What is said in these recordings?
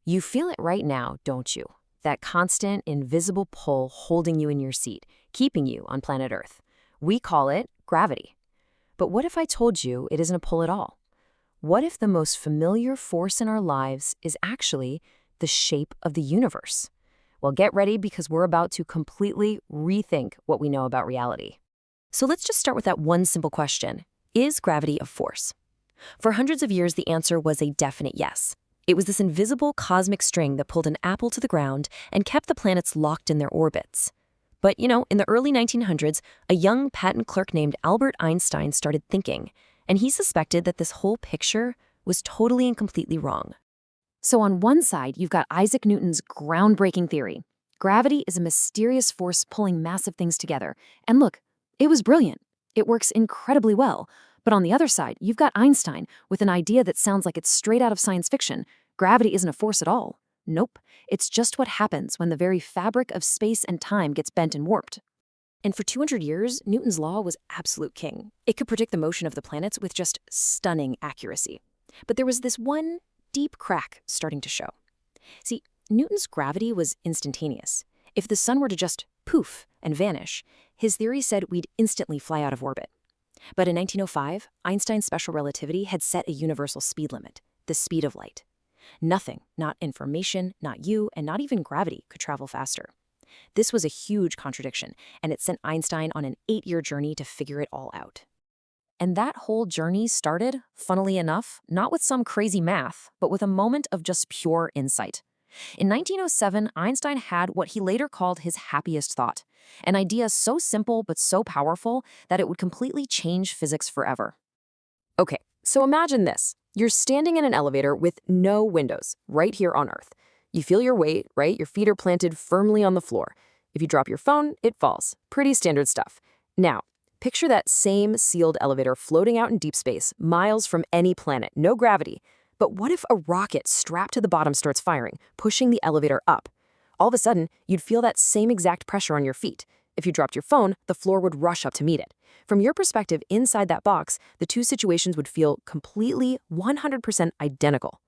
You feel it right now, don't you? That constant, invisible pull holding you in your seat, keeping you on planet Earth. We call it gravity. But what if I told you it isn't a pull at all? What if the most familiar force in our lives is actually the shape of the universe? Well, get ready because we're about to completely rethink what we know about reality. So let's just start with that one simple question. Is gravity a force? For hundreds of years, the answer was a definite yes. It was this invisible cosmic string that pulled an apple to the ground and kept the planets locked in their orbits. But, in the early 1900s, a young patent clerk named Albert Einstein started thinking, and he suspected that this whole picture was totally and completely wrong. So on one side, you've got Isaac Newton's groundbreaking theory. Gravity is a mysterious force pulling massive things together. And look, it was brilliant. It works incredibly well. But on the other side, you've got Einstein with an idea that sounds like it's straight out of science fiction. Gravity isn't a force at all. Nope, it's just what happens when the very fabric of space and time gets bent and warped. And for 200 years, Newton's law was absolute king. It could predict the motion of the planets with just stunning accuracy. But there was this one deep crack starting to show. See, Newton's gravity was instantaneous. If the sun were to just poof and vanish, his theory said we'd instantly fly out of orbit. But in 1905, Einstein's special relativity had set a universal speed limit, the speed of light. Nothing, not information, not you, and not even gravity could travel faster. This was a huge contradiction, and it sent Einstein on an 8-year journey to figure it all out. And that whole journey started, funnily enough, not with some crazy math, but with a moment of just pure insight. In 1907, Einstein had what he later called his happiest thought, an idea so simple but so powerful that it would completely change physics forever. Okay, so imagine this. You're standing in an elevator with no windows, right here on Earth. You feel your weight, right? Your feet are planted firmly on the floor. If you drop your phone, it falls. Pretty standard stuff. Now, picture that same sealed elevator floating out in deep space, miles from any planet, no gravity. But what if a rocket strapped to the bottom starts firing, pushing the elevator up? All of a sudden, you'd feel that same exact pressure on your feet. If you dropped your phone, the floor would rush up to meet it. From your perspective inside that box, the two situations would feel completely 100% identical.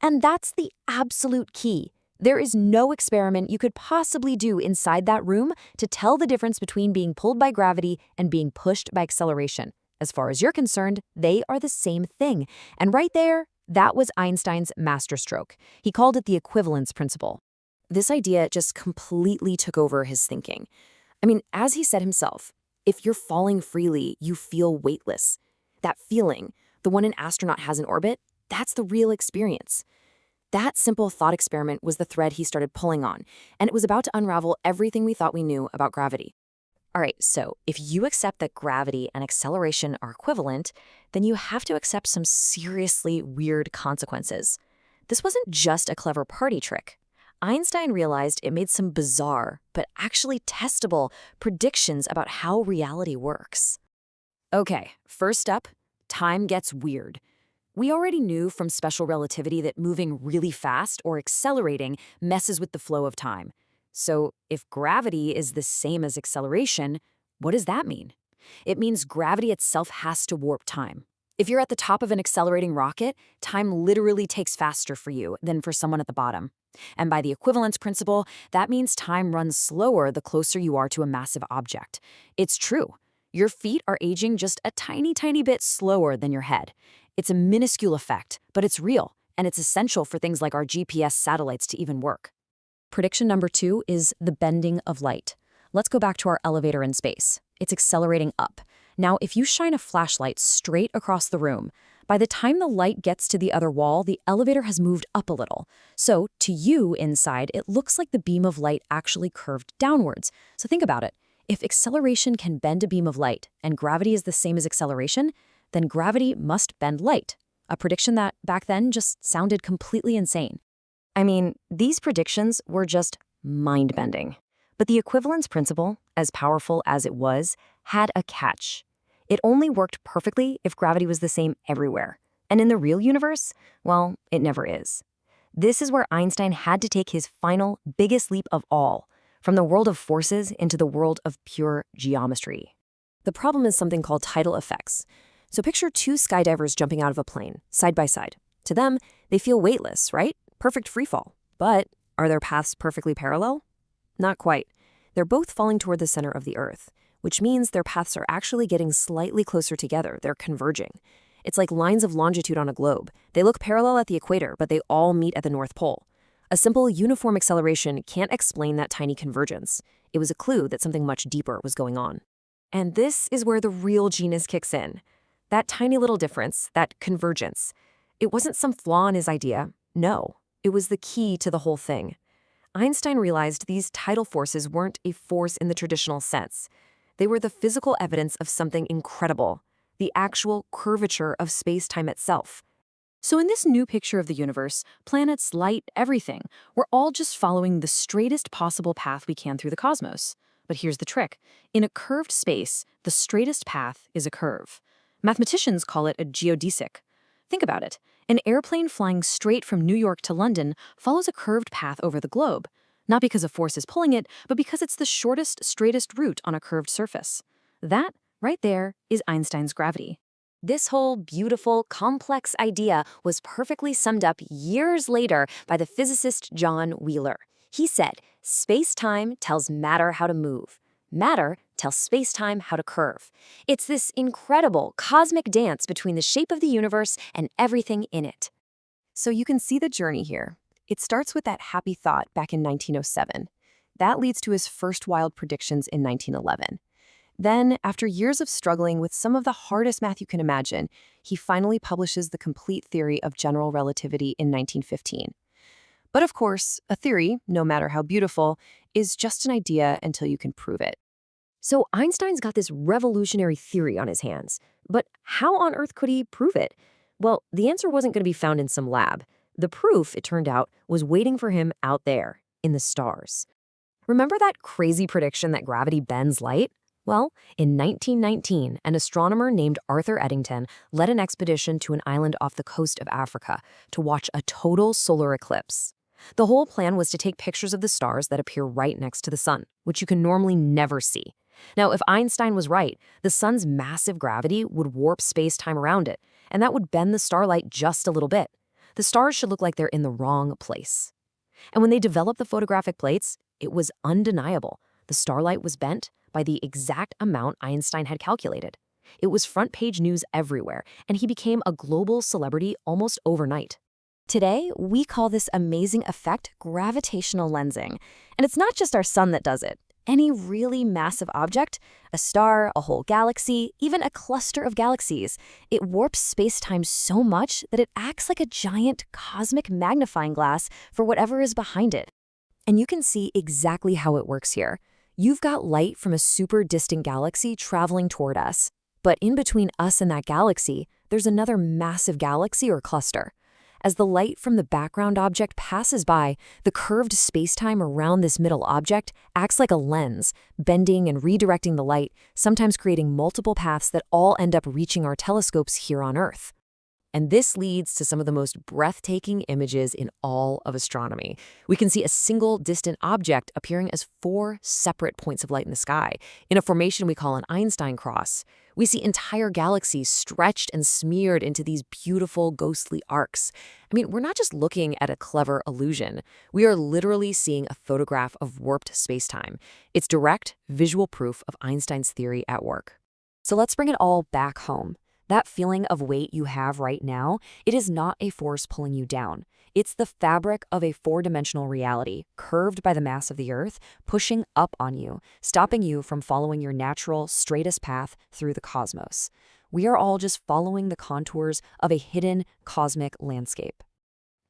And that's the absolute key. There is no experiment you could possibly do inside that room to tell the difference between being pulled by gravity and being pushed by acceleration. As far as you're concerned, they are the same thing. And right there, that was Einstein's masterstroke. He called it the equivalence principle. This idea just completely took over his thinking. As he said himself, if you're falling freely, you feel weightless. That feeling, the one an astronaut has in orbit, that's the real experience. That simple thought experiment was the thread he started pulling on, and it was about to unravel everything we thought we knew about gravity. All right, so if you accept that gravity and acceleration are equivalent, then you have to accept some seriously weird consequences. This wasn't just a clever party trick. Einstein realized it made some bizarre, but actually testable, predictions about how reality works. Okay, first up, time gets weird. We already knew from special relativity that moving really fast or accelerating messes with the flow of time. So if gravity is the same as acceleration, what does that mean? It means gravity itself has to warp time. If you're at the top of an accelerating rocket, time literally takes faster for you than for someone at the bottom. And by the equivalence principle, that means time runs slower the closer you are to a massive object. It's true. Your feet are aging just a tiny, tiny bit slower than your head. It's a minuscule effect, but it's real, and it's essential for things like our GPS satellites to even work. Prediction number 2 is the bending of light. Let's go back to our elevator in space. It's accelerating up. Now, if you shine a flashlight straight across the room, by the time the light gets to the other wall, the elevator has moved up a little. So, to you inside, it looks like the beam of light actually curved downwards. So think about it. If acceleration can bend a beam of light, and gravity is the same as acceleration, then gravity must bend light. A prediction that, back then, just sounded completely insane. These predictions were just mind-bending. But the equivalence principle, as powerful as it was, had a catch. It only worked perfectly if gravity was the same everywhere. And in the real universe, well, it never is. This is where Einstein had to take his final, biggest leap of all, from the world of forces into the world of pure geometry. The problem is something called tidal effects. So picture two skydivers jumping out of a plane, side by side. To them, they feel weightless, right? Perfect freefall. But are their paths perfectly parallel? Not quite. They're both falling toward the center of the Earth, which means their paths are actually getting slightly closer together. They're converging. It's like lines of longitude on a globe. They look parallel at the equator, but they all meet at the North Pole. A simple uniform acceleration can't explain that tiny convergence. It was a clue that something much deeper was going on. And this is where the real genius kicks in. That tiny little difference, that convergence. It wasn't some flaw in his idea. No, it was the key to the whole thing. Einstein realized these tidal forces weren't a force in the traditional sense. They were the physical evidence of something incredible, the actual curvature of space-time itself. So in this new picture of the universe, planets, light, everything, we're all just following the straightest possible path we can through the cosmos. But here's the trick. In a curved space, the straightest path is a curve. Mathematicians call it a geodesic. Think about it. An airplane flying straight from New York to London follows a curved path over the globe, not because a force is pulling it, but because it's the shortest, straightest route on a curved surface. That, right there, is Einstein's gravity. This whole beautiful, complex idea was perfectly summed up years later by the physicist John Wheeler. He said, "Space-time tells matter how to move. Matter tells space-time how to curve." It's this incredible cosmic dance between the shape of the universe and everything in it. So you can see the journey here. It starts with that happy thought back in 1907. That leads to his first wild predictions in 1911. Then, after years of struggling with some of the hardest math you can imagine, he finally publishes the complete theory of general relativity in 1915. But of course, a theory, no matter how beautiful, is just an idea until you can prove it. So Einstein's got this revolutionary theory on his hands. But how on earth could he prove it? Well, the answer wasn't going to be found in some lab. The proof, it turned out, was waiting for him out there, in the stars. Remember that crazy prediction that gravity bends light? Well, in 1919, an astronomer named Arthur Eddington led an expedition to an island off the coast of Africa to watch a total solar eclipse. The whole plan was to take pictures of the stars that appear right next to the sun, which you can normally never see. Now, if Einstein was right, the sun's massive gravity would warp space-time around it, and that would bend the starlight just a little bit. The stars should look like they're in the wrong place. And when they developed the photographic plates, it was undeniable. The starlight was bent by the exact amount Einstein had calculated. It was front-page news everywhere, and he became a global celebrity almost overnight. Today, we call this amazing effect gravitational lensing. And it's not just our sun that does it. Any really massive object, a star, a whole galaxy, even a cluster of galaxies, it warps space-time so much that it acts like a giant cosmic magnifying glass for whatever is behind it. And you can see exactly how it works here. You've got light from a super distant galaxy traveling toward us. But in between us and that galaxy, there's another massive galaxy or cluster. As the light from the background object passes by, the curved space-time around this middle object acts like a lens, bending and redirecting the light, sometimes creating multiple paths that all end up reaching our telescopes here on Earth. And this leads to some of the most breathtaking images in all of astronomy. We can see a single distant object appearing as 4 separate points of light in the sky, in a formation we call an Einstein cross. We see entire galaxies stretched and smeared into these beautiful, ghostly arcs. I mean, we're not just looking at a clever illusion. We are literally seeing a photograph of warped spacetime. It's direct, visual proof of Einstein's theory at work. So let's bring it all back home. That feeling of weight you have right now, it is not a force pulling you down. It's the fabric of a 4-dimensional reality, curved by the mass of the Earth, pushing up on you, stopping you from following your natural, straightest path through the cosmos. We are all just following the contours of a hidden cosmic landscape.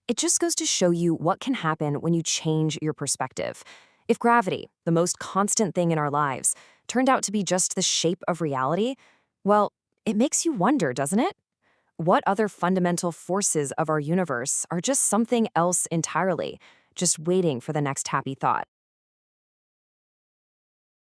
It just goes to show you what can happen when you change your perspective. If gravity, the most constant thing in our lives, turned out to be just the shape of reality, well, it makes you wonder, doesn't it? What other fundamental forces of our universe are just something else entirely, just waiting for the next happy thought?